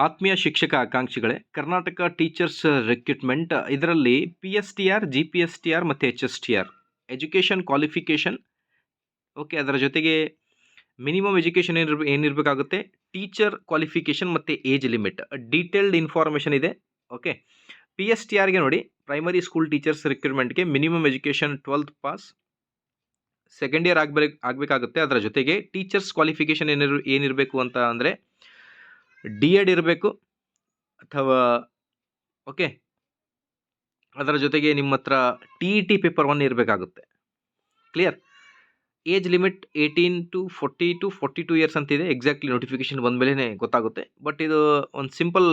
ಆತ್ಮೀಯ ಶಿಕ್ಷಕ ಆಕಾಂಕ್ಷಿಗಳೇ, ಕರ್ನಾಟಕ ಟೀಚರ್ಸ್ ರಿಕ್ರೂಟ್ಮೆಂಟ್ ಇದರಲ್ಲಿ PSTR, GPSTR ಮತ್ತು HSTR ಎಜುಕೇಷನ್ ಕ್ವಾಲಿಫಿಕೇಷನ್. ಓಕೆ, ಅದರ ಜೊತೆಗೆ ಮಿನಿಮಮ್ ಎಜುಕೇಷನ್ ಏನಿರಬೇಕಾಗುತ್ತೆ, ಟೀಚರ್ ಕ್ವಾಲಿಫಿಕೇಷನ್ ಮತ್ತು ಏಜ್ ಲಿಮಿಟ್ ಡೀಟೇಲ್ಡ್ ಇನ್ಫಾರ್ಮೇಷನ್ ಇದೆ. ಓಕೆ, PSTRಗೆ ನೋಡಿ, ಪ್ರೈಮರಿ ಸ್ಕೂಲ್ ಟೀಚರ್ಸ್ ರಿಕ್ರೂಟ್ಮೆಂಟ್ಗೆ minimum education 12th pass, second year ಆಗಬೇಕಾಗುತ್ತೆ. ಅದರ ಜೊತೆಗೆ ಟೀಚರ್ಸ್ ಕ್ವಾಲಿಫಿಕೇಷನ್ ಏನಿರಬೇಕು ಅಂತ ಅಂದರೆ D.Ed ಇರಬೇಕು ಅಥವಾ ಓಕೆ, ಅದರ ಜೊತೆಗೆ ನಿಮ್ಮ ಹತ್ರ TET ಪೇಪರ್ 1 ಇರಬೇಕಾಗುತ್ತೆ. Clear? Age limit 18 to 40 to 42 years ಅಂತಿದೆ. ಎಕ್ಸಾಕ್ಟ್ಲಿ ನೋಟಿಫಿಕೇಶನ್ ಬಂದ ಮೇಲೆ ಗೊತ್ತಾಗುತ್ತೆ. ಬಟ್ ಇದು ಒಂದು ಸಿಂಪಲ್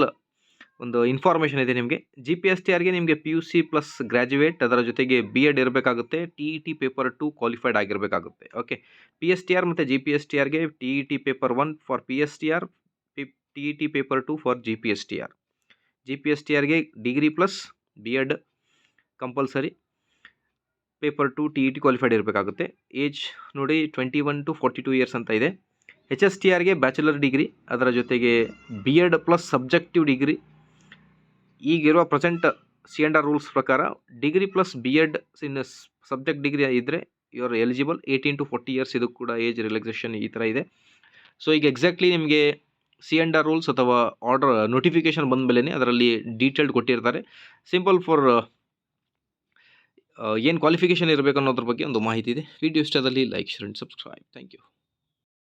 ಒಂದು ಇನ್ಫಾರ್ಮೇಷನ್ ಇದೆ ನಿಮಗೆ. GPSTRಗೆ ನಿಮಗೆ PUC ಪ್ಲಸ್ ಗ್ರ್ಯಾಜುಯೇಟ್, ಅದರ ಜೊತೆಗೆ B.Ed ಇರಬೇಕಾಗುತ್ತೆ. TET ಪೇಪರ್ 2 ಕ್ವಾಲಿಫೈಡ್ ಆಗಿರಬೇಕಾಗುತ್ತೆ. ಓಕೆ, PSTR ಮತ್ತು GPSTRಗೆ TET paper 1 for PSTR, TET paper 2 for GPSTR. GPSTRಗೆ degree plus B.Ed compulsory, paper 2 TET qualified ಇರಬೇಕಾಗುತ್ತೆ. ಏಜ್ ನೋಡಿ 21 to 42 ಇಯರ್ಸ್ ಅಂತ ಇದೆ. HSTRಗೆ ಬ್ಯಾಚುಲರ್ ಡಿಗ್ರಿ, ಅದರ ಜೊತೆಗೆ B.Ed ಪ್ಲಸ್ ಸಬ್ಜೆಕ್ಟಿವ್ ಡಿಗ್ರಿ. ಈಗಿರುವ ಪ್ರೆಸೆಂಟ್ C&R ರೂಲ್ಸ್ ಪ್ರಕಾರ degree plus B.Ed in subject degree ಇದ್ದರೆ you are eligible. 18 to 40 years ಇದು ಕೂಡ ಏಜ್ ರಿಲ್ಯಾಕ್ಸೇಷನ್ ಈ ಥರ ಇದೆ. ಸೊ ಈಗ ಎಕ್ಸಾಕ್ಟ್ಲಿ ನಿಮಗೆ C&R ರೂಲ್ಸ್ ಅಥವಾ ಆರ್ಡರ್ ನೋಟಿಫಿಕೇಶನ್ ಬಂದ ಮೇಲೆ ಅದರಲ್ಲಿ ಡೀಟೇಲ್ಡ್ ಕೊಟ್ಟಿರ್ತಾರೆ. ಸಿಂಪಲ್ ಫಾರ್ ಏನು ಕ್ವಾಲಿಫಿಕೇಷನ್ ಇರಬೇಕು ಅನ್ನೋದ್ರ ಬಗ್ಗೆ ಒಂದು ಮಾಹಿತಿ ಇದೆ. ವಿಡಿಯೋ ಇಷ್ಟದಲ್ಲಿ like, share and subscribe. Thank you.